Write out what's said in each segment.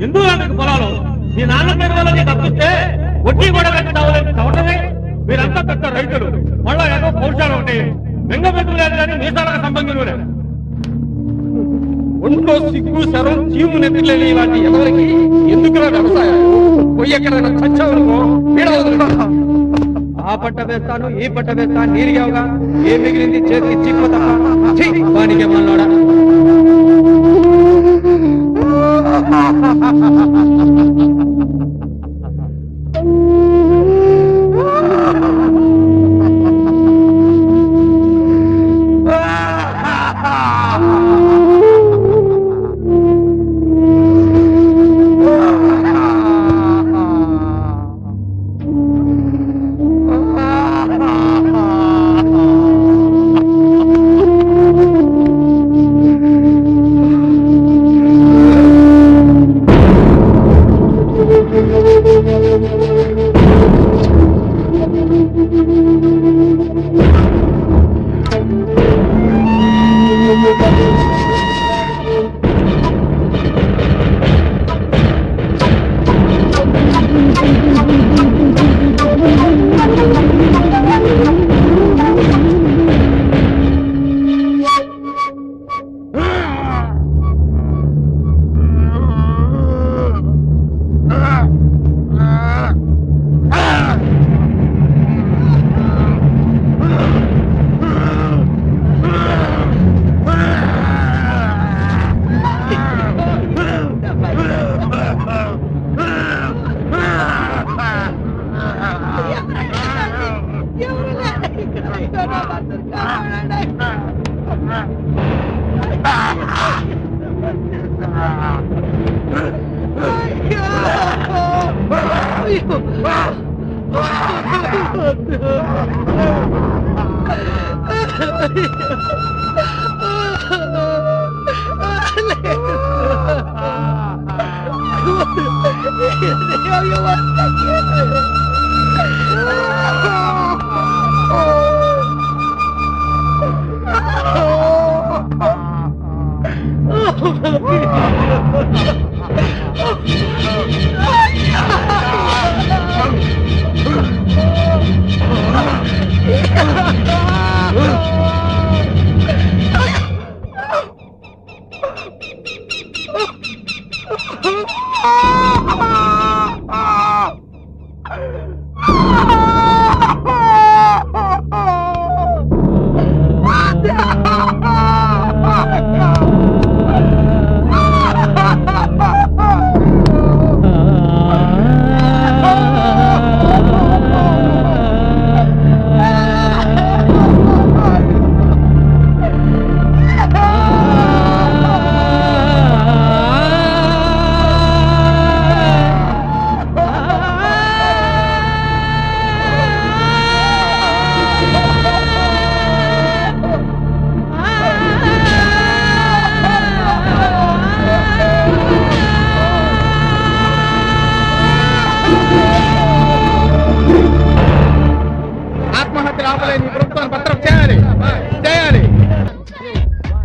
ఎందుకు నాకు పొలాలు మీ నాన్న పేరు వల్ల నీకు తప్పిస్తే వడ్డీ కూడా కట్టి చవటమే. మీరంతా పెద్ద రైతులు, మళ్ళా ఏదో పౌరుషాలు ఒకటి బెంగ పెట్టుకున్నారు కానీ మీసాలకు సంబంధం లేదు. ఒంట్లో సిగ్గు శరం చీము నెత్తిలేని ఇలాంటి ఎవరికి ఎందుకురా వ్యవసాయం? పోయి ఎక్కడైనా చచ్చావనుకో ఆ పంట వేస్తాను ఈ పంట వేస్తాను నీరుగావుగా ఏ మిగిలింది చేతికి చిక్కు తప్ప వానికేమన్నాడా?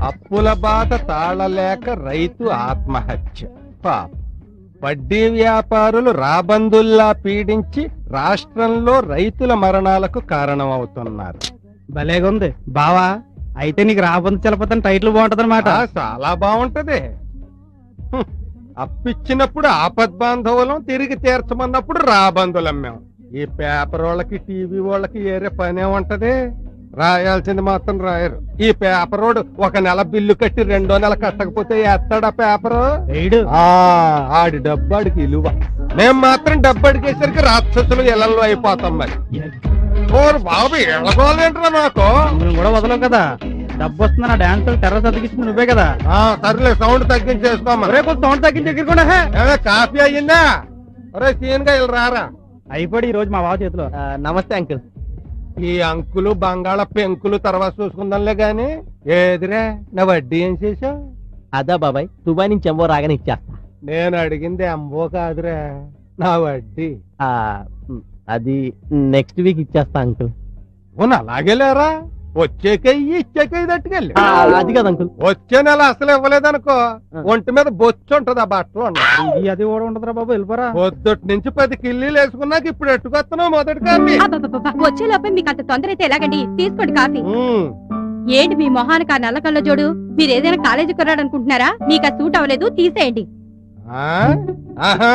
అప్పుల బాధ తాళలేక రైతు ఆత్మహత్య. వడ్డీ వ్యాపారులు రాబందుల్లా పీడించి రాష్ట్రంలో రైతుల మరణాలకు కారణమవుతున్నారు. భలేగుంది బావా. అయితే నీకు రాబందు చలపతని టైటిల్ బాగుంటది అనమాట. చాలా బాగుంటది. అప్పిచ్చినప్పుడు ఆపద్బాంధవులం, తిరిగి తీర్చమన్నప్పుడు రాబందులం. మేము ఈ పేపర్ వాళ్ళకి టీవీ వాళ్ళకి ఏరే పనే ఉంటది, రాయాల్సింది మాత్రం రాయరు. ఈ పేపర్ రోడ్ ఒక నెల బిల్లు కట్టి 2వ నెల కట్టకపోతే ఎత్తాడా పేపరు? ఆడి డబ్బాడికి ఇలువ. మేము మాత్రం డబ్బడికేసరికి రాక్షసులు ఇళ్లలో అయిపోతాం. మరి ఓరు బాబు ఎళ్ళగోలేంట్రా నాకు. కూడా వదలవు కదా, డబ్బు వస్తున్నా నా డాన్స్ టెర్రస్ అతికిస్తుంది నువ్వే కదా. సర్లే సౌండ్ తగ్గించేసుకోమా. రేపు సౌండ్ తగ్గించేకుండా కాఫీ అయ్యిందా? ఒరే సీన్ గా ఇలా రారా. అయిపోయి ఈ రోజు మా బావ చేతిలో. నమస్తే అంకుల్. ఈ అంకులు బంగాళ పెంకులు తర్వాత చూసుకుందాంలే గాని ఏదిరా నా వడ్డీ ఏం చేసావు? అదా బాబాయ్, దుబాయ్ నుంచి ఎంబో రాగానే ఇచ్చేస్తా. నేను అడిగింది ఎంబో కాదురా, నా వడ్డీ. అది నెక్స్ట్ వీక్ ఇచ్చేస్తా అంకుల్. అలాగే లేరా, వచ్చేకే ఇచ్చేకే తట్టుకెళ్ళి అది కాదు అంకుల్. వచ్చే నెల అసలు ఇవ్వలేదనుకో ఒంటి మీద బొచ్చు ఉంటది ఆ బట్టలు ఉండవు. ఇది అది కూడా ఉంటదిరా బాబు, వెళ్ళిపోరా. పొద్దుటి నుంచి 10 కిల్లీలు వేసుకున్నాక ఇప్పుడు ఎట్టుకొస్తున్నావు మొదటి కాపీ. వచ్చే లోపే మీకు అంత తొందర అయితే ఎలాగండి? తీసుకోండి కాఫీ. ఉమ్, ఏంటి మీ మొహానికి ఆ నల్ల కళ్ళ జోడు? మీరు ఏదైనా కాలేజీకి కొన్నాడు అనుకుంటున్నారా? మీకు ఆ సూట్ అవ్వలేదు, తీసేయండి. ఆ? ఆహా,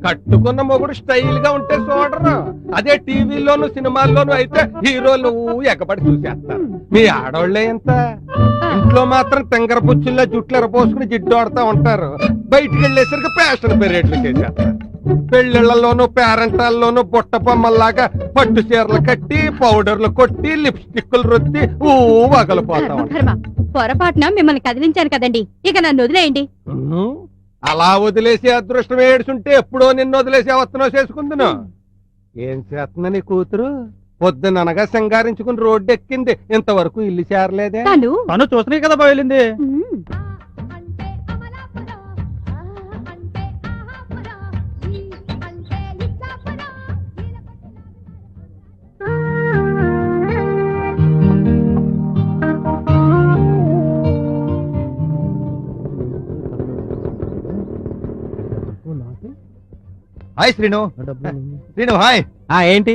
కట్టుకున్న మొగుడు స్టైల్ గా ఉంటే చూడరు. అదే టీవీలోను సినిమాల్లోనూ అయితే హీరోలు ఎగబడి చూసేస్తారు. మీ ఆడవాళ్లే ఎంత ఇంట్లో మాత్రం తెంగర పుచ్చుల్లో జుట్లు ఎరపోసుకుని జిడ్డు ఆడుతూ ఉంటారు. బయటికి వెళ్ళేసరికి ఫ్యాషన్ పీరియడ్లు చేసేస్తారు. పెళ్లిళ్లలోను పేరెంటాల్లోనూ బుట్ట బొమ్మల్లాగా పట్టు చీరలు కట్టి పౌడర్లు కొట్టి లిప్స్టిక్లు రుద్ది వగలిపోతా ఉంటారు. కర్మ, పొరపాటున మిమ్మల్ని కదిలించాను కదండి, ఇక నన్ను వదిలేయండి. అలా వదిలేసి అదృష్టం ఏడుచుంటే ఎప్పుడో నిన్ను వదిలేసి అవత్తనో చేసుకుందును. ఏం చేస్తున్నా నీ కూతురు? పొద్దుననగా సింగారించుకుని రోడ్డు ఎక్కింది, ఇంతవరకు ఇల్లు చేరలేదే. తను చూసినా కదా బాబు వెళ్ళింది. హాయ్ శ్రీను. శ్రీను హాయ్. ఏంటి?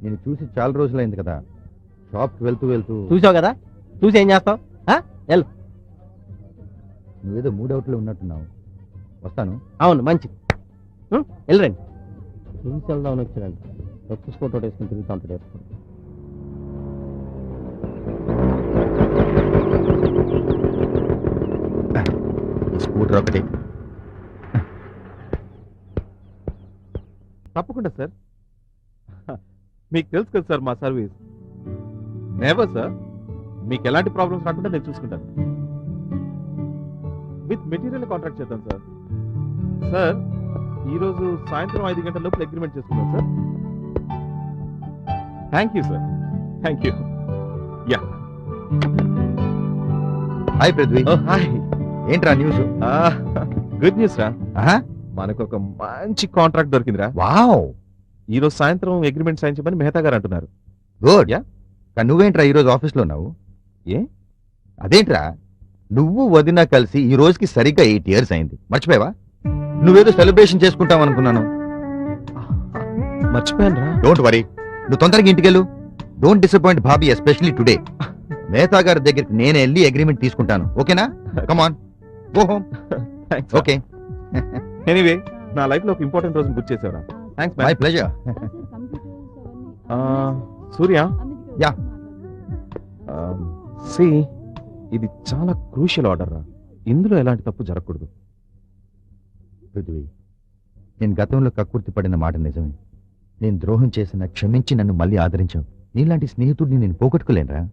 నేను చూసి చాలా రోజులైంది కదా, షాప్ కి వెళ్తూ వెళ్తూ చూసావు కదా, చూసి ఏం చేస్తావు? నువ్వేదో మూడవుట్ లో ఉన్నట్టున్నావు. వస్తాను. అవును, మంచిది. వెళ్ళరండి. చూసి వెళ్దామని వచ్చారండి. సక్సెస్ ఫోటో వేసుకుని తిరుగుతూ ఉంటాడు. స్కూటర్ ఒకటి. తప్పకుండా సార్. మీకు తెలుసు కదా సార్ మా సర్వీస్. నెవర్ సార్, మీకు ఎలాంటి ప్రాబ్లమ్స్ రాకుండా నేను చూసుకుంటాను. విత్ మెటీరియల్ కాంట్రాక్ట్ చేద్దాం సార్. సార్, ఈరోజు సాయంత్రం 5 గంటల లోపల అగ్రిమెంట్ చేసుకుందాం sir. Thank you sir, thank you. Yeah. Hi Prithvi. Hi. ఏంట్రా న్యూస్? గుడ్ న్యూస్ రా. మనకు ఒక మంచి కాంట్రాక్ట్ దొరికిందిరా. వావ్. ఈ రోజు సాయంత్రం అగ్రిమెంట్ సైన్ చేయమని మెహతా గారు అంటున్నారు. గుడ్. కానీ నువ్వేంట్రా ఈ రోజు ఆఫీస్ లో ఉన్నావు? ఏ? అదేంట్రా, నువ్వు వదినా కలిసి ఈ రోజుకి సరిగ్గా 8 years అయింది. మర్చిపోయావా? నువ్వేదో సెలబ్రేషన్ చేసుకుంటావు అనుకున్నాను. మర్చిపోయాను రా. డోంట్ వరీ, నువ్వు తొందరగా ఇంటికెళ్ళు. డోంట్ డిసప్పాయింట్ భాబీ, ఎస్పెషల్లీ టుడే. మేహతా గారి దగ్గరికి నేను వెళ్ళి అగ్రిమెంట్ తీసుకుంటాను. ఓకేనా? Come on, go home. Okay. Anyway, నా లైఫ్ లో ఒక ఇంపార్టెంట్ రోజు గుర్తు చేసావురా. Thanks my pleasure. Surya. Yeah. See, ఇది చాలా క్రూషియల్ ఆర్డర్ రా. ఇందులో ఎలాంటి తప్పు జరగకూడదు. పృథ్వీ, నేను గతంలో కక్కుర్తి పడిన మాట నిజమే. నేను ద్రోహం చేసిన క్షమించి నన్ను మళ్ళీ ఆదరించావు. నీలాంటి స్నేహితుడిని నేను పోగొట్టుకోలేనురా.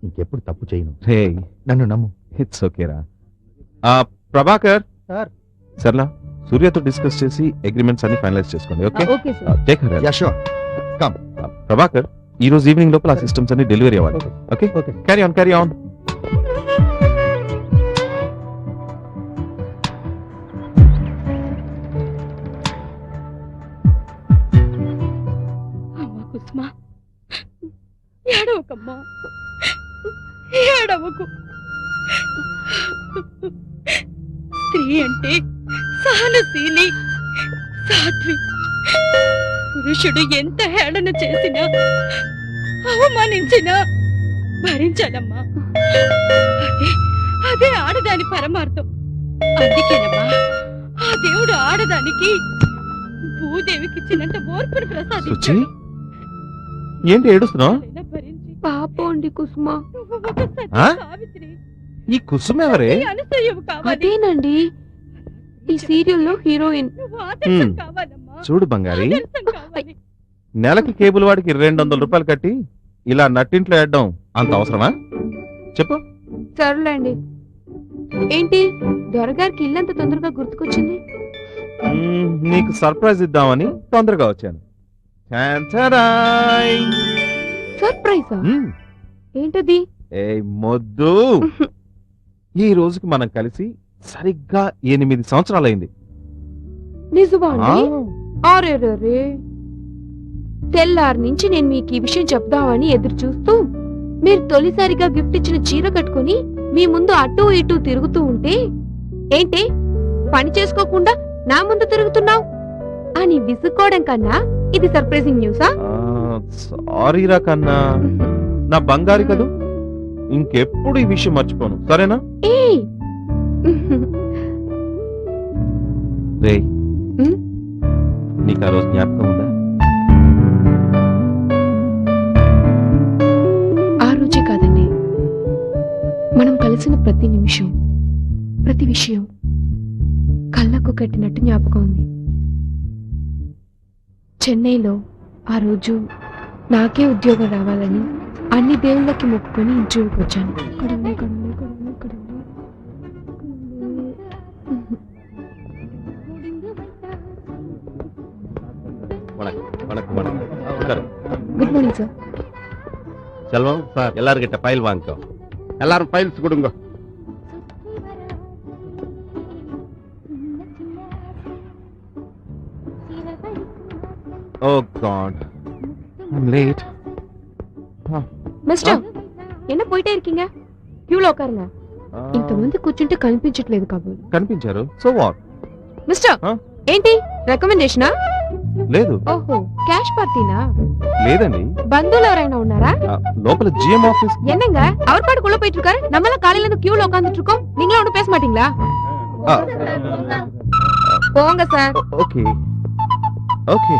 ఇంకెప్పుడు తప్పు చేయను. రే, నన్ను నమ్ము. ఇట్స్ ఓకేరా. ప్రభాకర్ సార్. సర్లా, సూర్యతో డిస్కస్ చేసి అగ్రిమెంట్స్ అన్ని ఫైనలైజ్ చేసుకోండి. Okay? Okay sir. Take care. Yeah sure. Come. Prabhakar, ఈ రోజు ఈవినింగ్ లోపల ఆ సిస్టమ్స్ అన్ని డెలివరీ అవ్వాలి. Okay? Okay. Carry on, carry on. అమ్మా కుసుమా, ఏడవకమ్మా, ఏడవకు. స్త్రీ అంటే సహనశీలి, సాధ్వి. పురుషుడు ఎంత హేళన చేసినా అవమానించినా భరించాలమ్మా. అదే అదే ఆడదాని పరమార్థం. అందుకేనమ్మా ఆ దేవుడు ఆడదానికి భూదేవికి ఇచ్చినంత ఓర్పును సుచి, ప్రసాదించాడు. ఏంటి ఏడుస్తున్నావు? పాపం అండి కుసుమ. ఆ? ఈ కుసుమ ఎవరే? అదేనండి, ఈ సీరియల్లో హీరోయిన్. చూడు బంగారి, నెలకి కేబుల్ వాడికి 200 రూపాయలు కట్టి ఇలా నట్టింట్లో వేయడం అంత అవసరమా చెప్పు? సర్లేండి. ఏంటి దొరగారికి ఇల్లంత తొందరగా గుర్తుకొచ్చింది? నీకు సర్ప్రైజ్ ఇద్దామని తొందరగా వచ్చాను. సర్ప్రైజా? ఏంటది? ఏ మొద్దు, ఈ రోజుకి మనం కలిసి సరిగ్గా 8 సంవత్సరాలైంది. నిజమా అండి? అరెరే, తెల్లారి నుంచి నేను మీకు ఈ విషయం చెప్దామని ఎదురు చూస్తూ మీరు తొలిసారిగా గిఫ్ట్ ఇచ్చిన చీర కట్టుకుని మీ ముందు అటు ఇటు తిరుగుతూ ఉంటే ఏంటి పని చేసుకోకుండా నా ముందు తిరుగుతున్నావు అని విసుక్కోవడం కన్నా ఇది సర్ప్రైజింగ్ న్యూసా? సారీ రా కన్నా, నా బంగారు కదూ, ఇంకెప్పుడు ఈ విషయం మర్చిపోను, సరేనా? ఏయ్ రే, ఉమ్? నీకు ఆ రోజు జ్ఞాపకం ఉందా? ఆ రోజే కాదండి, మనం కలిసిన ప్రతి నిమిషం ప్రతి విషయం కళ్ళకు కట్టినట్టు జ్ఞాపకం ఉంది. చెన్నైలో ఆ రోజు నాకే ఉద్యోగం రావాలని అన్ని దేవుళ్ళకి మొక్కుకొని ఇంటర్వ్యూకి వచ్చాను. Good morning sir. Selvam sir எல்லார்கிட்ட ஃபைல் வாங்கிக்கோ. எல்லாரும் ஃபைல்ஸ் கொடுங்க. Oh God, I'm late. Mister என்ன పోయిటే இருக்கீங்க? క్యూలో ఉకారుங்க. ఇంతమంది కూర్చుంటే కనిపించట్లేదు కాబోలు. కనిపించారు, సో వాట్? Mister Huh? ఏంటి రికమెండేషనా? లేదు. ఓహో, క్యాష్ పార్టీనా? లేదండి, బంధువులు ఎవరైనా ఉన్నారా? లోపల జిఎం ఆఫీస్. என்னங்க அவர் பாட்டுக்குள்ள போயிட்டு இருக்காரு, நம்மளாம் காலையில இருந்து கியூல உட்கார்ந்துட்டு இருக்கோம், நீங்களும் ஒன்னும் பேச மாட்டீங்களா? పోంగ సార్. Okay okay.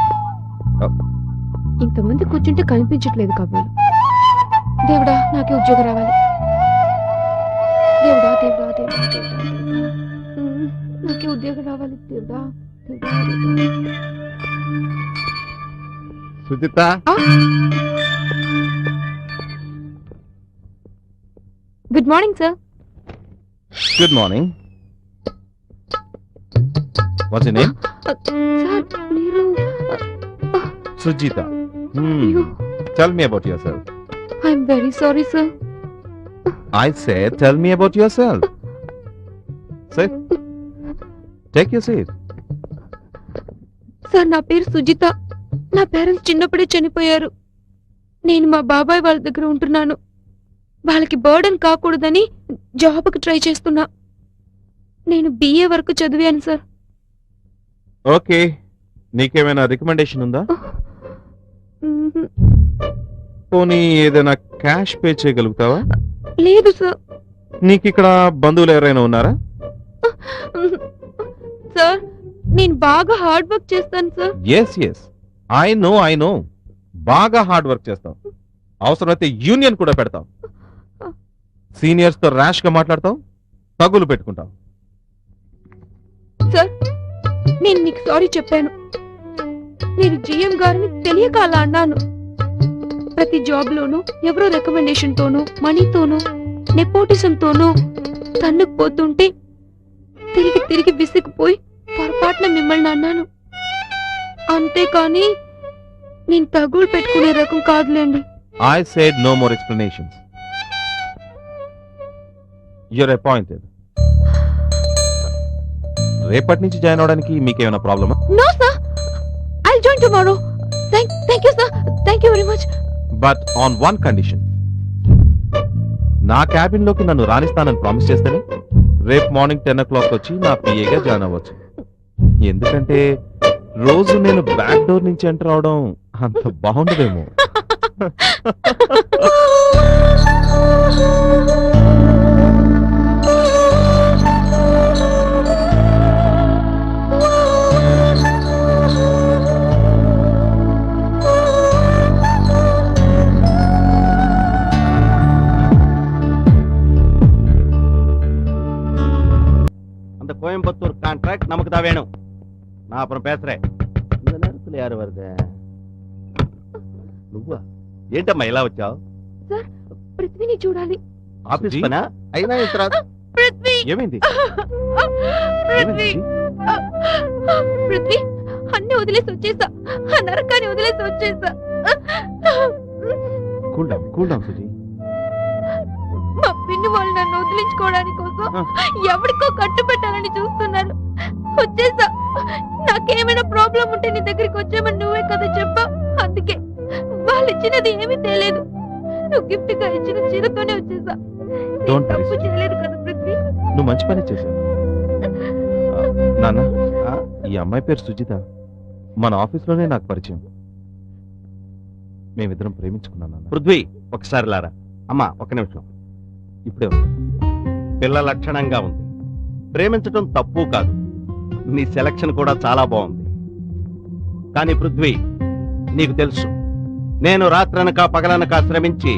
ఇంతమంది కూర్చుంటే కనిపించట్లేదు కాబోలు. దేవుడా, నాకే ఉద్యోగం రావాలి. దేవుడా దేవుడా దేవుడా దేవుడా, నాకే ఉద్యోగం రావాలి. దేవుడా దేవుడా. Sujitha, good morning sir. Good morning. What's your name? Sir మీరు సుజిత. అయ్యో, Tell me about yourself. I'm very sorry sir. I said, tell me about yourself. Sit. Take your seat. Sir నా పేరు సుజిత. నా పేరెంట్స్ చిన్నప్పుడే చనిపోయారు. నేను మా బాబాయ్ వాళ్ళ దగ్గర ఉంటున్నాను. వాళ్ళకి బర్డెన్ కాకూడదని జాబ్కి ట్రై చేస్తున్నా. నేను BA వరకు చదివాను సార్. ఓకే, నీకేమైనా రికమెండేషన్ ఉందా? పోనీ ఏదైనా క్యాష్ పే చేయగలుగుతావా? లేదు సార్. నీకు ఇక్కడ బంధువులు ఎవరైనా ఉన్నారా? సార్ నేను బాగా హార్డ్ వర్క్ చేస్తాను sir. Yes yes, I know. బాగా హార్డ్ వర్క్ చేస్తావు, అవసరమైతే యూనియన్ కూడా పెడతావు, సీనియర్స్ తో ర్యాష్ గా మాట్లాడతావు, తగులు పెట్టుకుంటావు. సార్ నేను మీకు సారీ చెప్పాను. నేను GM గారిని తెలియక అలా అన్నాను. ప్రతి జాబ్ లోనూ ఎవరో రికమెండేషన్ తోనూ మనీతోనూ నెపోటిజం తోనూ తన్నుకుపోతుంటే తిరిగి తిరిగి విసిగిపోయి పొరపాటున మిమ్మల్ని అన్నాను. అంతేకాని నేను తగులు పెట్టుకునే రకం కాదులేండి. I said no more explanations. You're appointed. రేపటి నుంచి జాయిన్ అవడానికి మీకేమైనా ప్రాబ్లమా? No sir, I will join tomorrow. Thank you sir, thank you very much. But on one condition. నా క్యాబిన్ లోకి నన్ను రాణిస్తానని ప్రామిస్ చేస్తేనే రేపు మార్నింగ్ 10 o'clock వచ్చి నా PAగా జాయిన్ అవ్వచ్చు. ఎందుకంటే రోజు నేను బ్యాక్ డోర్ నుంచి ఎంటర్ అవడం అంత బాగుండదేమో. அந்த கோயம்புத்தூர் கான்ட்ராக்ட் நமக்கு தான் வேணும். நான் அப்புறம் பேசுறேன். இந்த நேரத்துல யாரு வருது? నువ్వా? ఏంటమ్మా ఇలా వచ్చావు? సార్ పృథ్వీని చూడాలి. ఆఫీస్ పనా? అయినా ఇంత పృథ్వీ, ఏమైంది? పృథ్వీ, పృథ్వీ అన్ని వదిలేసి వచ్చేసా. ఆ నరకాన్ని వదిలేసి వచ్చేసా. Cool down Suji. మా పిన్ని వాళ్ళు నన్ను వదిలించుకోవడానికి కోసం ఎవరికో కట్టు పెట్టాలని చూస్తున్నారు. వచ్చేసా. నాకేమైనా ప్రాబ్లం ఉంటే నీ దగ్గరికి వచ్చామని నువ్వే కదా చెప్పా. అందుకే తెచ్చినది ఏమీ తేలేదు. నువ్వు గిఫ్ట్ గా ఇచ్చిన చీరతోనే వచ్చేసా. నేను Don't worry, తప్పు Suji. చేయలేదు కదా పృథ్వీ. నువ్వు మంచి పని చేశావు. నాన్న, ఈ అమ్మాయి పేరు సుజిత. మన ఆఫీస్లోనే నాకు పరిచయం. మేమిద్దరం ప్రేమించుకున్నాం నాన్న. పృథ్వీ ఒకసారి లారా. అమ్మా ఒక నిమిషం. ఇప్పుడే వస్తా. పిల్ల లక్షణంగా ఉంది. ప్రేమించటం తప్పు కాదు. నీ సెలక్షన్ కూడా చాలా బాగుంది. కానీ పృథ్వీ, నీకు తెలుసు, నేను రాత్రనక పగలనక శ్రమించి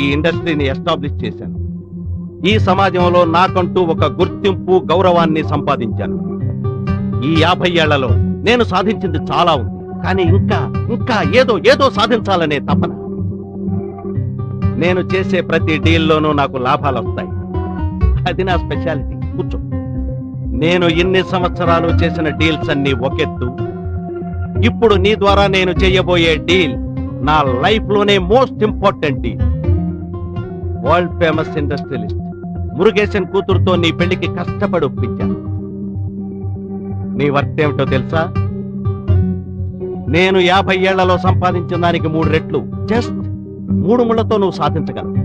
ఈ ఇండస్ట్రీని ఎస్టాబ్లిష్ చేశాను. ఈ సమాజంలో నాకంటూ ఒక గుర్తింపు, గౌరవాన్ని సంపాదించాను. ఈ 50 ఏళ్లలో నేను సాధించింది చాలా ఉంది. కానీ ఇంకా ఇంకా ఏదో ఏదో సాధించాలనే తపన. నేను చేసే ప్రతి డీల్లోనూ నాకు లాభాలు వస్తాయి. అది నా స్పెషాలిటీ. కూర్చో. నేను ఇన్ని సంవత్సరాలు చేసిన డీల్స్ అన్ని ఒకెత్తు. ఇప్పుడు నీ ద్వారా నేను చేయబోయే డీల్ నా లైఫ్ లోనే most important deal. World famous industrialist Murugesan కూతురుతో నీ పెళ్లికి కష్టపడి ఒప్పించాను. నీ వర్త్ ఏమిటో తెలుసా? నేను 50 ఏళ్లలో సంపాదించిన దానికి 3 రెట్లు. జస్ట్ 3 ముళ్లతో నువ్వు సాధించగలవు.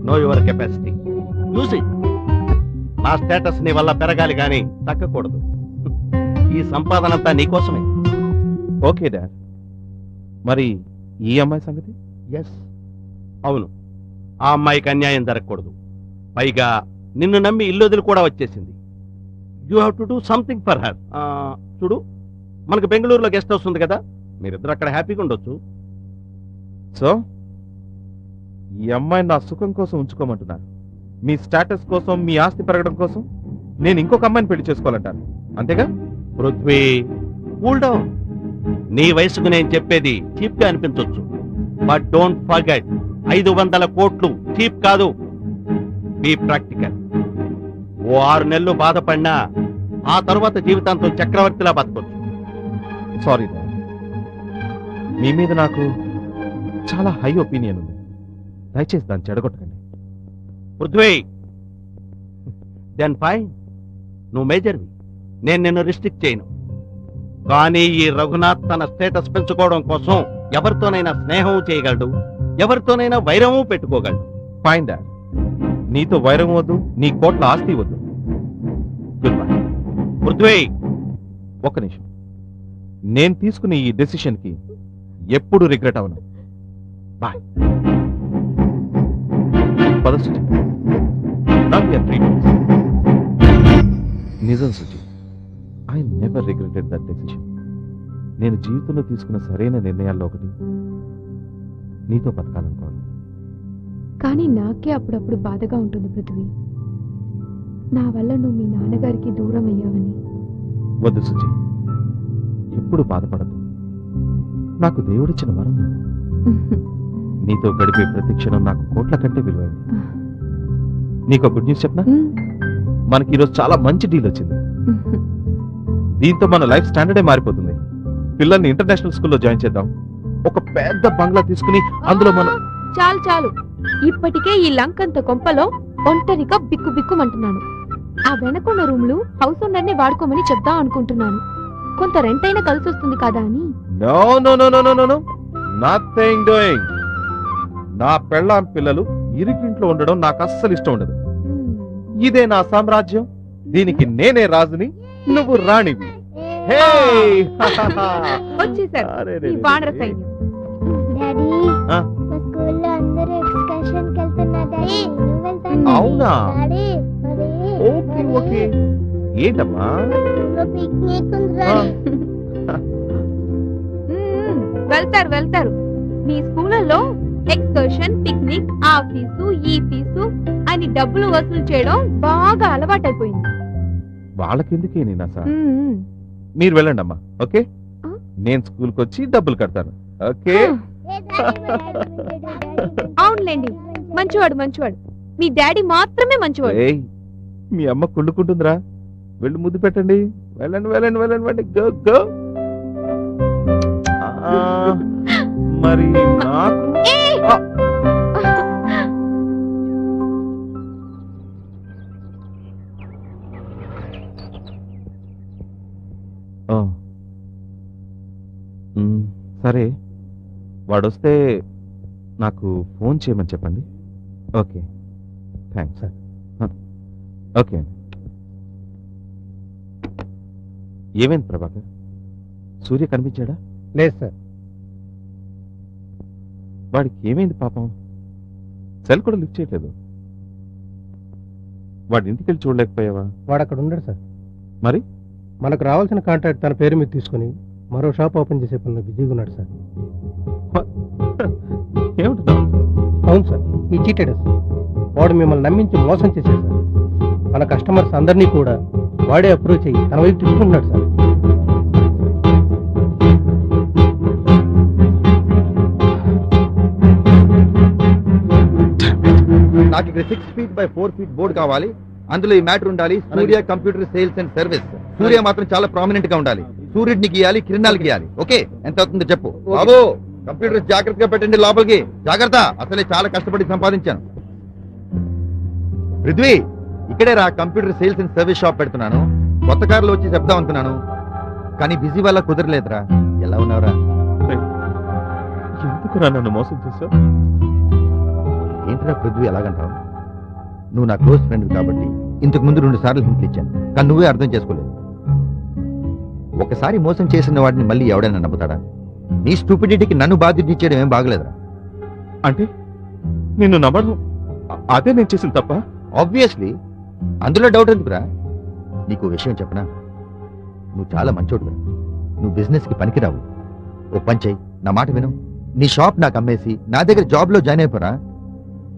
Know your capacity. Use it. నా స్టేటస్ నీ వల్ల పెరగాలి గాని తగ్గకూడదు. ఈ సంపాదనంతా నీకోసమే. Okay dad. మరి ఈ అమ్మాయి సంగతి? ఎస్, అవును. ఆ అమ్మాయికి అన్యాయం జరగకూడదు. పైగా నిన్ను నమ్మి ఇల్లు కూడా వచ్చేసింది. You have to do something for her. చూడు, మనకు బెంగళూరులో గెస్ట్ హౌస్ ఉంది కదా, మీరిద్దరు అక్కడ హ్యాపీగా ఉండొచ్చు. సో ఈ అమ్మాయిని నా సుఖం కోసం ఉంచుకోమంటున్నారు. మీ స్టేటస్ కోసం, మీ ఆస్తి పెరగడం కోసం నేను ఇంకొక అమ్మాయిని పెళ్లి చేసుకోవాలంటాను, అంతేగా? Prithvi, cool down. నీ వయసుకు నేను చెప్పేది చీప్ గా అనిపించవచ్చు. బట్ డోంట్ ఫర్గెట్, 500 కోట్లు చీప్ కాదు. Be practical. ఓ 6 నెలలు బాధపడినా ఆ తర్వాత జీవితాంతం చక్రవర్తిలా బతకొచ్చు. సారీ డాడ్, మీ మీద నాకు చాలా హై ఒపీనియన్ ఉంది. దయచేసి దాన్ని చెడగొట్టకండి. Prithvi, then fine. నువ్వు మేజర్వి, నేను నిన్ను రిస్ట్రిక్ట్ చేయను. కానీ ఈ రఘునాథ్ తన స్టేటస్ పెంచుకోవడం కోసం ఎవరితోనైనా స్నేహం చేయగలడు, ఎవరితోనైనా వైరము పెట్టుకోగలడు. ఫైన్ డాడ్, నీతో వైరం వద్దు, నీ కోట్ల ఆస్తి వద్దు. Good bye. పృథ్వీ, ఒక్క నిమిషం. నేను తీసుకునే ఈ డెసిషన్ కి ఎప్పుడు రిగ్రెట్ అవను. బాయ్. పద Suji. Now we are 3 days. నిజం Suji, I never regretted that decision. నేను జీవితంలో తీసుకున్న సరైన నిర్ణయాల్లో ఒకటి నీతో బతకాలనుకోవడం. కానీ నాకే అప్పుడప్పుడు బాధగా ఉంటుంది పృథ్వీ. నా వల్ల నువ్వు మీ నాన్నగారికి దూరం అయ్యావని. వద్దు సుజి, ఎప్పుడు బాధపడద్దు. నాకు దేవుడిచ్చిన వరం నువ్వు. నీతో గడిపే ప్రతి క్షణం నాకు కోట్ల కంటే విలువైంది. నీకు గుడ్ న్యూస్ చెప్పనా? మనకి ఈరోజు చాలా మంచి డీల్ వచ్చింది. దీంతో మన లైఫ్ స్టాండర్డే మారిపోతుంది. పిల్లల్ని ఇంటర్నేషనల్ స్కూల్లో జాయిన్ చేద్దాం. ఒక పెద్ద బంగ్లా తీసుకుని అందులో మనం... చాలు చాలు. ఇప్పటికే ఈ లంకంత కొంపలో ఒంటరిగా బిక్కు బిక్కుమంటున్నాను. ఆ వెనకున్న రూమ్లు హౌస్ ఓనర్నే వాడుకోమని చెప్దాం అనుకుంటున్నాను. కొంత రెంట్ అయినా కలిసి వస్తుంది కదా అని. No no no no no no nothing doing. నా పెళ్ళాం పిల్లలు ఇరుకింట్లో ఉండడం నాకు అస్సలు ఇష్టం ఉండదు. ఇదే నా సామ్రాజ్యం. దీనికి నేనే రాజుని, నువ్వు రాణివి. హే వచ్చేసారు ఈ వానర సైన్యం. డాడీ, ఆ? మా స్కూల్లో అందరూ ఎక్స్కర్షన్ కి వెళ్తున్నారు డాడీ. నువ్వు వెళ్తాను అవునా? డాడీ. మరి ఓకే ఓకే. ఏంటమ్మా? పిక్నిక్ ఉంది ఆ. డాడీ. వెళ్తారు వెళ్తారు. మీ స్కూళ్ళలో ఎక్స్కర్షన్, పిక్నిక్, ఆ ఫీజు ఈ ఫీజు అని డబ్బులు వసూలు చేయడం బాగా అలవాటైపోయింది. వాళ్ళకెందుకే నేను సార్, మీరు వెళ్ళండి అమ్మా. ఓకే, నేను స్కూల్కి వచ్చి డబ్బులు కడతాను. ఓకే. ఏ డాడీ, మా డాడీ, డాడీ, డాడీ. అవునులేండి, మంచివాడు మంచివాడు. మీ డాడీ మాత్రమే మంచివాడు. ఏయ్, మీ అమ్మ కుళ్ళుకుంటుందిరా. వెళ్ళి ముద్దు పెట్టండి. వెళ్ళండి వెళ్ళండి వెళ్ళండి వెళ్ళండి. Go go. మరి నాకు ఆ. సరే, వాడొస్తే నాకు ఫోన్ చేయమని చెప్పండి. Okay, thanks sir. ఓకే అండి. ఏమైంది ప్రభాకర్? సూర్య కనిపించాడా? లేదు సార్. వాడికి ఏమైంది పాపం? సెల్ కూడా లిఫ్ట్ చేయట్లేదు. వాడి ఇంటికి వెళ్ళి చూడలేకపోయావా? వాడు అక్కడ ఉండడు సార్. మరి మనకు రావాల్సిన కాంట్రాక్ట్ తన పేరు మీద తీసుకుని మరో షాప్ ఓపెన్ చేసే పనిలో బిజీగా ఉన్నాడు సార్. ఏమిటో అవును సార్, ఈ చీటెడ్ వాడు మిమ్మల్ని నమ్మించి మోసం చేశాడు సార్. మన కస్టమర్స్ అందరినీ కూడా వాడే అప్రోచ్ అయ్యి తన వైపు తీసుకుంటున్నాడు సార్. నాకు ఇక్కడ 6 feet by 4 feet బోర్డు కావాలి. అందులో ఈ మ్యాటర్ ఉండాలి. సూర్య కంప్యూటర్ సేల్స్ అండ్ సర్వీస్. సూర్య మాత్రం చాలా ప్రామినెంట్ గా ఉండాలి. సూర్యుడిని గీయాలి, కిరణాలు గీయాలి. ఓకే, ఎంత అవుతుందో చెప్పు. బాబు, కంప్యూటర్ జాగ్రత్తగా పెట్టండి లోపలికి. జాగ్రత్త, అసలే చాలా కష్టపడి సంపాదించాను. పృథ్వీ, ఇక్కడే రా computer sales and service shop పెడుతున్నాను. కొత్త కార్లు వచ్చి చెప్దాం అనుకున్నాను, కానీ బిజీ వల్ల కుదరలేదురా. ఎలా ఉన్నావురా? ఎందుకురా నన్ను మోసం చేశావు? ఏంట్రా పృథ్వీ ఎలాగంటావు? నువ్వు నా క్లోజ్ ఫ్రెండ్ కాబట్టి ఇంతకు ముందు 2 సార్లు హింట్లు ఇచ్చాను, కానీ నువ్వే అర్థం చేసుకోలేదు. ఒకసారి మోసం చేసిన వాడిని మళ్ళీ ఎవడైనా నమ్ముతాడా? నీ స్టూపిడిటీకి నన్ను బాధ్యత ఇచ్చేయడం ఏం బాగలేదురా. అంటే నిన్ను నమ్మడం అదే నేను చేసిన తప్ప? ఆబ్వియస్లీ, అందులో డౌట్ ఎందుకురా? నీకు విషయం చెప్పనా? నువ్వు చాలా మంచోడురా. నువ్వు బిజినెస్ కి పనికిరావు. ఓ పని చెయ్యి, నా మాట విను. నీ షాప్ నాకు అమ్మేసి నా దగ్గర జాబ్ లో జాయిన్ అయిపోరా.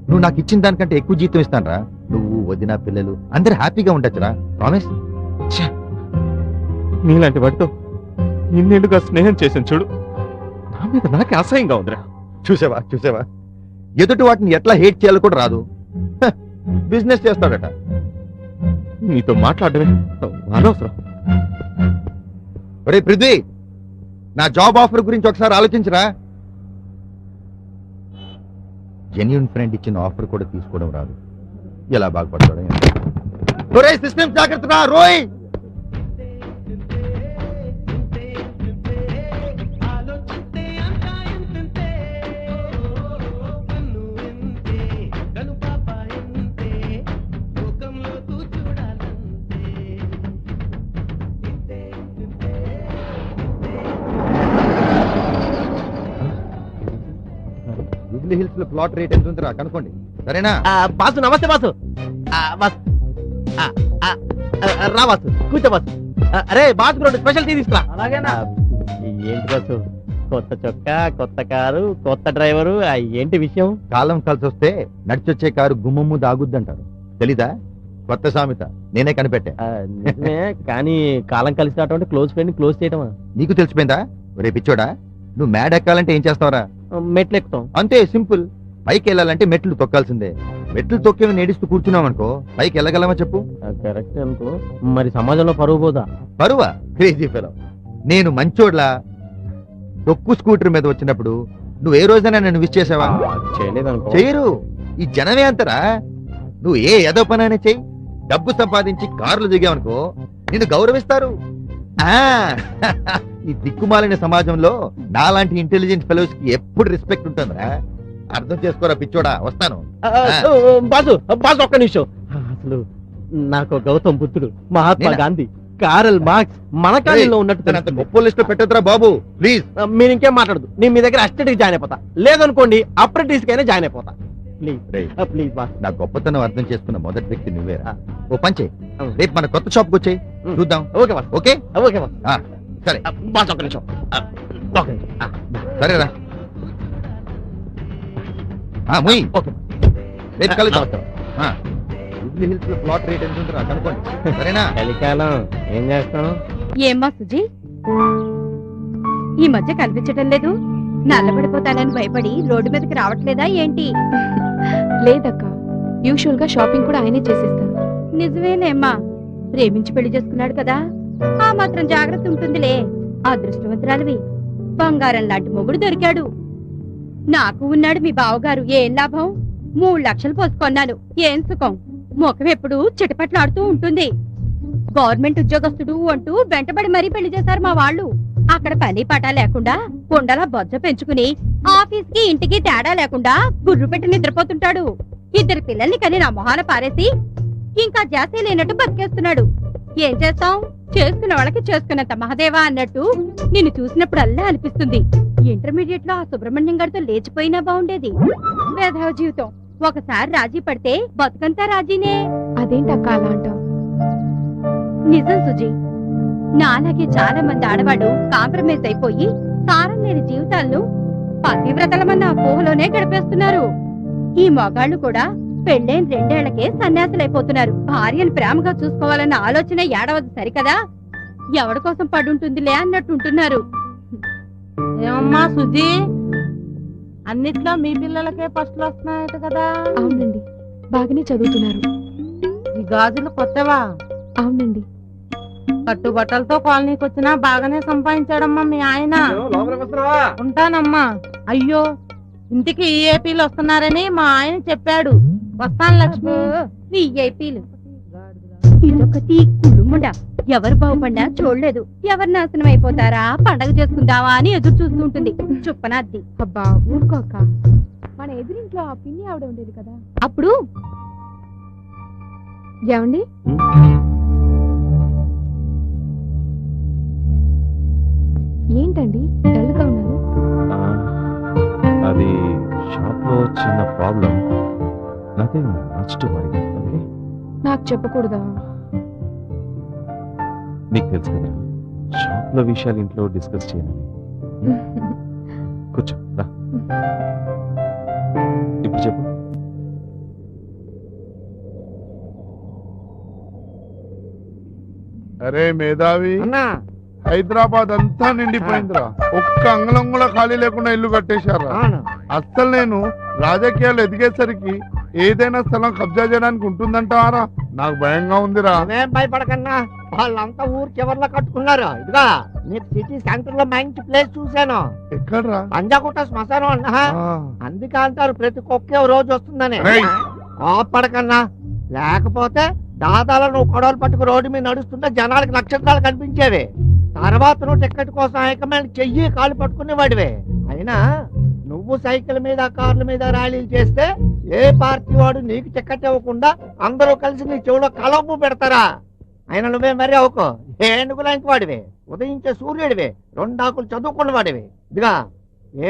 నువ్వు నాకు ఇచ్చిన దానికంటే ఎక్కువ జీతం ఇస్తానురా. నువ్వు, వదిన, పిల్లలు అందరు హ్యాపీగా ఉండొచ్చురా. ప్రామిస్. నీలాంటి వాడితో ఇన్నేళ్లుగా స్నేహం చేశాను చూడు, నా మీద నాకే అసహ్యంగా ఉందిరా. చూసావా ఎదుటి వాటిని ఎట్లా హేట్ చేయాలో కూడా రాదు. బిజినెస్ చేస్తాడట. నీతో మాట్లాడమే అనవసరం. ఒరే పృథ్వీ, నా జాబ్ ఆఫర్ గురించి ఒకసారి ఆలోచించరా. జెన్యూన్ ఫ్రెండ్ ఇచ్చిన ఆఫర్ కూడా తీసుకోవడం రాదు. ఎలా బాగుపడతాడో. ఒరే సిస్టమ్ జాగ్రత్త రోయ్. జూబ్లీ హిల్స్ లో ప్లాట్ రేట్ ఎంత ఉందిరా కనుక్కోండి, సరేనా? బాసు నమస్తే బాసు. రా బాసు, కూర్చో బాసు. అరే బాసు 2 స్పెషల్ టీ తీసుకురా. అలాగేనా? ఏంటి బాసు, కొత్త చొక్కా, కొత్త కారు, కొత్త డ్రైవరు, ఏంటి విషయం? కాలం కలిసి వస్తే నడిచొచ్చే కారు గుమ్మమ్ము దాగుద్దంటారు, తెలీదా? కొత్త సామెత నేనే కనిపెట్టా. నిజమే, కానీ కాలం కలిసి రావటం క్లోజ్ ఫ్రెండ్ క్లోజ్ చేయటమా? నీకు తెలిసిపోయిందా? ఒరే పిచ్చోడా, నువ్వు మ్యాడ్ ఎక్కాలంటే ఏం చేస్తావరా? మెట్లు ఎక్కుతాం అంతే, సింపుల్. పైకి వెళ్ళాలంటే మెట్లు తొక్కాల్సిందే. మెట్లు తొక్కేవి నేడిస్తూ కూర్చున్నాం అనుకో, పైకి వెళ్ళగలమా చెప్పు? కరెక్ట్ అనుకో, మరి సమాజంలో పరువు పోదా? పరువా? Crazy fellow. నేను మంచోడ్లా డొక్కు స్కూటర్ మీద వచ్చినప్పుడు నువ్వు ఏ రోజైనా నన్ను విష్ చేసావా? చేయలేదనుకో. చేయరు. ఈ జనమే అంతరా. నువ్వు ఏ ఏదో పనైనా చెయ్యి, డబ్బు సంపాదించి కార్లు దిగావనుకో నిన్ను గౌరవిస్తారు. ఈ దిక్కుమాలిన సమాజంలో నాలాంటి ఇంటెలిజెంట్ ఫెలోస్ కి ఎప్పుడు రెస్పెక్ట్ ఉంటుందిరా. అర్థం చేసుకోరా పిచ్చోడా. వస్తాను. బాసు బాసు ఒక్క నిమిషం. అసలు నాకు గౌతమ్ బుద్ధుడు, మహాత్మా గాంధీ, కారల్ మార్క్స్ మన కాలంలో ఉన్నట్టు గొప్ప లిస్ట్ లో పెట్టొద్దురా బాబు ప్లీజ్. మీరు ఇంకేం మాట్లాడదు. నేను మీ దగ్గర అస్టడీకి జాయిన్ అయిపోతా, లేదనుకోండి అప్రెంటిస్ కైనా జాయిన్ అయిపోతా. Please please boss. నా గొప్పతనం అర్థం చేసుకున్న మొదటి వ్యక్తి నువ్వేరా. ఓ పంచే, రేపు మన కొత్త షాప్ కు వచ్చేయి, చూద్దాం. Okay boss. Okay okay boss. సరే బాస్ ఒక్క నిమిషం. సరేరా. ముయ్, ఓకే రేపు కలుద్దాం. జూబ్లీ హిల్స్ లో ప్లాట్ రేట్ ఎంత ఉంటుందా కనుక్కోండి, సరేనా? చలికాలం ఏం చేస్తాం? ఏమ్మా సుజీ, ఈ మధ్య కనిపించటం లేదు. నల్లబడిపోతానని భయపడి రోడ్డు మీదకి రావట్లేదా ఏంటి? లేదక్క, యూజువల్ గా షాపింగ్ కూడా ఆయనే చేసేస్తారు. నిజమేనేమ్మా, ప్రేమించి పెళ్లి చేసుకున్నాడు కదా, ఆ మాత్రం జాగ్రత్త ఉంటుందిలే. అదృష్టవంతురాలివి, బంగారం లాంటి మొగుడు దొరికాడు. నాకు ఉన్నాడు మీ బావగారు, ఏం లాభం? 3 లక్షలు పోసుకొన్నాను, ఏం సుఖం? ముఖం ఎప్పుడు చిటపట్లాడుతూ ఉంటుంది. గవర్నమెంట్ ఉద్యోగస్తుడు అంటూ వెంటబడి మరీ పెళ్లి చేశారు మా వాళ్ళు. అక్కడ పని పాట లేకుండా కుండలా బొజ్జ పెంచుకుని ఆఫీస్ కి ఇంటికి తేడా లేకుండా గుర్రు పెట్టి నిద్రపోతుంటాడు. 2 పిల్లల్ని కని నా మొహాన పారేసి ఇంకా జాసీ లేనట్టు బతికేస్తున్నాడు. ఏం చేస్తాం, చేసుకున్న వాళ్ళకి చేసుకున్నంత మహదేవా అన్నట్టు నిన్ను చూసినప్పుడల్లా అనిపిస్తుంది ఇంటర్మీడియట్ లో ఆ సుబ్రహ్మణ్యం గారితో లేచిపోయినా బాగుండేది. వేధవ జీవితం. ఒకసారి రాజీ పడితే బతుకంతా రాజీనే. అదేంటక్క అలా అంటావు? నిజం సుజీ, నాలాగే చాలా మంది ఆడవాళ్ళు కాంప్రమైజ్ అయిపోయి సారం లేని జీవితాలను పతివ్రతలమన్న ఊహలోనే గడిపేస్తున్నారు. ఈ మగాళ్ళు కూడా పెళ్ళైన 2 ఏళ్లకే సన్యాసులైపోతున్నారు. భార్యను ప్రేమగా చూసుకోవాలన్న ఆలోచన ఏడవదు సరికదా, ఎవడి కోసం పడుంటుందిలే అన్నట్టుంటున్నారు. ఏమమ్మా సుజీ, అన్నిట్లో మీ పిల్లలకే ఫస్ట్లు వస్తున్నాయట కదా? అవునండి, బాగానే చదువుతున్నారు. ఈ గాజులు కొత్తవా? అవునండి. కట్టుబట్టలతో కాలనీకి వచ్చినా బాగానే సంపాదించాడమ్మా మీ ఆయన. ఉంటానమ్మా. అయ్యో, ఇంటికి ఈఏపీలు వస్తున్నారని మా ఆయన చెప్పాడు. వస్తాను లక్ష్మి. విఐపీలు ఇదొక కుళ్ళుముండ. ఎవరు బాగుపడినా చూడలేదు, ఎవరు నాశనం అయిపోతారా పండగ చేసుకుందావా అని ఎదురు చూస్తూ ఉంటుంది. చుప్పనాద్ది. అబ్బా ఊరుకోక, మన ఎదురింట్లో ఆ పిన్ని ఆవిడ ఉండేది కదా. అప్పుడు ఏమండి, ఏంటండి డల్గా ఉన్నారు? అది షాప్ లో చిన్న problem. Nothing much to worry. Okay, నాకు చెప్పకూడదా? నీకు తెలుసు కదా, షాప్ లో విషయాలు ఇంట్లో డిస్కస్ చేయాలని. కూర్చో రా. ఇప్పుడు చెప్పు. అరే మేధావి, అన్నా హైదరాబాద్ అంతా నిండిపోయిందిరా. ఒక్క అంగళం కూడా ఖాళీ లేకుండా ఇల్లు కట్టేశారా. అస్సలు నేను రాజకీయాలు ఎదిగేసరికి ఏదైనా స్థలం కబ్జా చేయడానికి ఉంటుందంటారా? నాకు భయంగా ఉందిరా. నువ్వేం భయపడకన్నా, వాళ్ళంతా ఊరు చివర్లో కట్టుకున్నారు. ఇదిగా నీకు సిటీ సెంటర్ లో మంచి ప్లేస్ చూశాను. ఎక్కడ్రా? పంజాగుట్ట శ్మశానం అన్నా. అందుకే అంటారు ప్రతి కుక్కే రోజు వస్తుందని. రేయ్. కోపడకన్నా, లేకపోతే దాదాలో నువ్వు కొడవలు పట్టుకు రోడ్డు మీద నడుస్తుంటే జనాలకు నక్షత్రాలు కనిపించేవి. తర్వాత నువ్వు టికెట్ కోసం హైకమాండ్ చెయ్యి కాలు పట్టుకునేవాడివే. అయినా నువ్వు సైకిల్ మీద కార్ల మీద ర్యాలీలు చేస్తే ఏ పార్టీ వాడు నీకు టికెట్ ఇవ్వకుండా అందరూ కలిసి నీ చెవులో కలపు పెడతారా? అయినా నువ్వే మరీ అవుకో, ఏనుగులాంటి వాడివే, ఉదయించే సూర్యుడివే, 2 ఆకులు చదువుకున్న వాడివే. ఇదిగా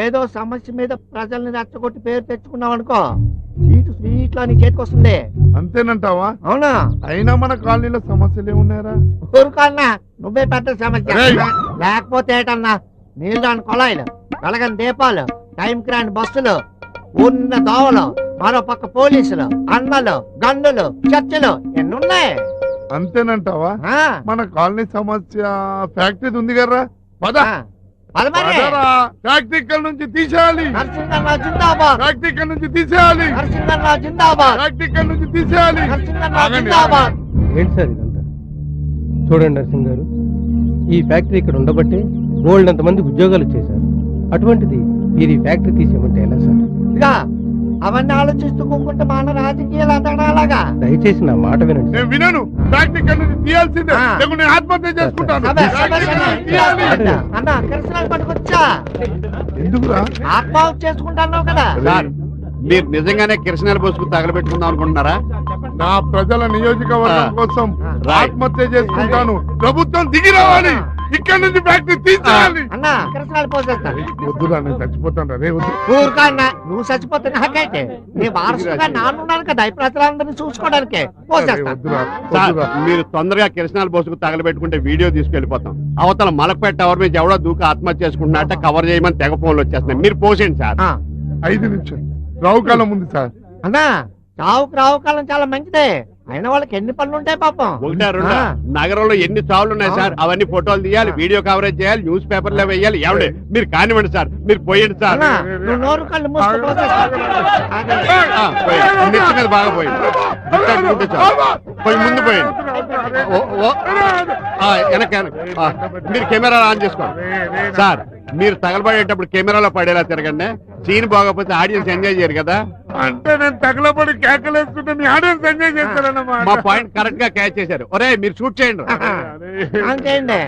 ఏదో సమస్య మీద ప్రజల్ని రెచ్చగొట్టి పేరు తెచ్చుకున్నావు అనుకో, సీటు స్వీట్లో నీ చేతికి వస్తుంది. అంతేనంటావా? అవునా? అయినా మన కాలనీలో సమస్యలు ఏమున్నాయరా? ఊరుకోన్నా, నువ్వే పెద్ద సమస్య. రేయ్. లేకపోతే ఏటన్నా, నీళ్ళు రాని కొళాయిలు, వెలగని దీపాలు, టైంకి రాని బస్సులు, ఉన్న దోవలు, మరో పక్క పోలీసులు, అన్నలు, గన్నులు, చర్చలు ఎన్నున్నాయి. అంతేనంటావా? ఆ, మన కాలనీ సమస్య ఫ్యాక్టరీ ఉంది కదరా. పద ఆ, పదమరి. పదరా. ఫ్యాక్టరీ ఇక్కడ నుంచి తీసేయాలి. నరసింహన్న జిందాబాద్, ఫ్యాక్టరీ ఇక్కడ నుంచి తీసేయాలి. నరసింహన్న జిందాబాద్, ఫ్యాక్టరీ ఇక్కడ నుంచి తీసేయాలి. నరసింహన్న ఆగండి, జిందాబాద్. ఏంటి సార్ ఇదంతా? చూడండి నరసింహ్ గారు, ఈ ఫ్యాక్టరీ ఇక్కడ ఉండబట్టే గోల్డ్ అంతమంది ఉద్యోగాలు చేశారు. అటువంటిది మీరు ఈ ఫ్యాక్టరీ తీసేయమంటే ఎలా సార్? ఇదిగా అవన్నీ ఆలోచిస్తూ కూకుంటే మన రాజకీయాలు అతడాలాగా. దయచేసి నా మాట వినండి నేను వినను. ఫ్యాక్టరీ ఇక్కడ నుంచి తీయాల్సిందే, ఆ. లేకుంటే నేను ఆత్మహత్య చేసుకుంటాను. సభ, సభ, ఫ్యాక్టరీ సభ. ఇక్కడ నుంచి తీయాలి. అన్న కిరసనాలు పట్టుకొచ్చా, ఎందుకురా? ఆత్మహత్య చేసుకుంటాన్నావు కదా. సార్, మీరు నిజంగానే కిరసనాలు పోసుకుని తగలబెట్టుకుందాం అనుకుంటున్నారా? నా ప్రజల నియోజకవర్గం ఆ. కోసం రైట్. ఆత్మహత్య చేసుకుంటాను. ప్రభుత్వం దిగి రావాలి. ఇక్కడ నుంచి ఫ్యాక్టరీ తీసేయాలి. అన్న కిరసనాలు పోసేస్తా. వద్దురా, నేను చచ్చిపోతాను రే. వద్దు. ఊరుకా అన్న, నువ్వు చచ్చిపోతే నాకైతే నీ వారసుగా నానున్నాను కదా, ఈ ప్రజలందరినీ చూసుకోవడానికి అరే, పోసేస్తా. వద్దురా, సార్, వద్దురా. మీరు తొందరగా కిరసనాలు పోసుకు తగలబెట్టుకుంటే వీడియో తీసుకెళ్లిపోతాం. అవతల మలక్పేట టవర్ మీద ఎవడో దూకి ఆత్మహత్య చేసుకుంటున్నట్ట కవర్ చేయమని తెగ ఫోన్లు వచ్చేస్తున్నాయి. మీరు పోసేయండి సార్. ఆ, 5 నిమిషాలు రావుకాలం ఉంది సార్. అన్నా చావుకు రావు కాలం చాలా మంచిదే. అయినా వాళ్ళకి ఎన్ని పనులు ఉంటాయి పాపం. 1, 2 ఆ. నగరంలో ఎన్ని చావులు ఉన్నాయి సార్? అవన్నీ ఫోటోలు తీయాలి, వీడియో కవరేజ్ చేయాలి, న్యూస్ పేపర్లో వేయాలి. ఎవడే మీరు కానివ్వండి సార్, మీరు పోయండి సార్. అన్నా, నువ్వు నోరు కళ్ళు మూసుకు పోసేస్తా. ఆగండి. పోయండి. నెత్తి మీద బాగా పోయింది. గుర్తెట్టుకుంటే చాలు. పోయి ముందు పోయండి. వెనక మీరు కెమెరా ఆన్ చేసుకోండి. సార్, మీరు తగలబడేటప్పుడు కెమెరాలో పడేలా తిరగండి. సీన్ బాగోకపోతే ఆడియన్స్ ఎంజాయ్ చేయరు కదా. అంటే నేను తగలబడి కేకలేసుకుంటే మీ ఆడియన్స్ ఎంజాయ్ చేస్తారన్నమాట. మా పాయింట్ కరెక్ట్ గా క్యాచ్ చేశారు. ఒరే మీరు షూట్ చేయండి. అంతేండి.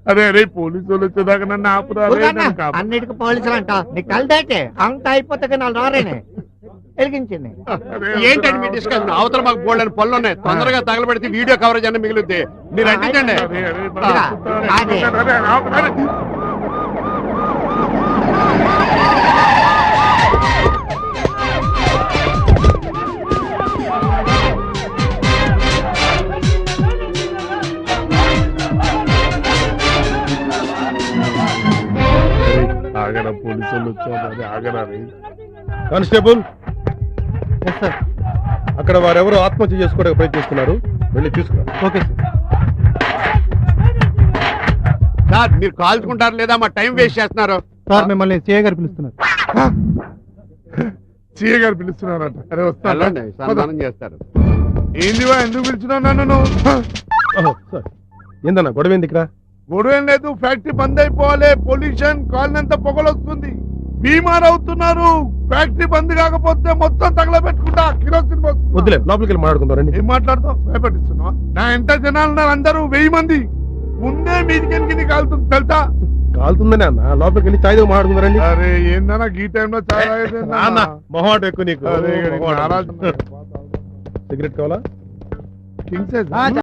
అరే అరే పోలీసు వాళ్ళు వచ్చేదాకా నన్ను ఆపురా రే, ఊరుకోన్నా, నన్ను కాపాడు. అన్నిటికీ పోలీసులు అంట నీకు కలిదేటే అంత అయిపోతే నాలుగు రారేనే వెలిగించింది. అరే, ఏంటండి మీ డిస్కషన్? అవతల మాకు బోల్డని పనులు ఉన్నాయి, తొందరగా తగలబెడితే వీడియో కవరేజ్ అన్న మిగులుద్ది. మీరు అంటించండి. అరే, అరే, ఇదిగా, అదే. అరే, అరే. ఆగరా పోలీసు వాళ్ళు వచ్చారు, అరే ఆగరా రే. కానిస్టేబుల్, అక్కడ వారెవరో ఆత్మహత్య చేసుకోవడానికి ప్రయత్నిస్తున్నారు, వెళ్ళి తీసుకురా. Okay sir. మీరు కాల్చుకుంటారు లేదా మా టైం వేస్ట్ చేస్తున్నారు సార్. మిమ్మల్ని సిఐ గారు పిలుస్తున్నారు. సీఏ గారు పిలుస్తున్నారట. అరే వస్తాను. వెళ్ళండి, సన్మానం చేస్తారు. ఏందివా ఎందుకు పిలిచినావు నన్ను నువ్వు? సార్ ఏందన్నా గొడవ ఏంది ఇక్కడ? గొడవ ఏం లేదు, ఫ్యాక్టరీ బంద్ అయిపోవాలి, పొల్యూషన్ కాలనంతా పొగలొస్తుంది, బీమార్ అవుతున్నారు. ఫ్యాక్టరీ బంద్ కాకపోతే మొత్తం తగలబెట్టుకుంటా కిరోసిన్ పోసుకుంటా. వద్దులే, లోపలికి వెళ్ళి మాట్లాడుకుందాం రండి. ఏం మాట్లాడతావు? భయపడిస్తున్నావా? నా ఎంత జనాలు ఉన్నారు, అందరూ 1000 మంది. ముందే మీదికి కాలుతుంది తెలుసా? కాలుతుందనే అన్న, లోపలికి వెళ్ళి చాయ్ తాగి మాట్లాడుకుందాం రండి. అరే ఏందన్నా ఈ టైంలో చాలా మొహమాట ఎక్కువ నీకు. అరే, సిగరెట్ కావాలా? King size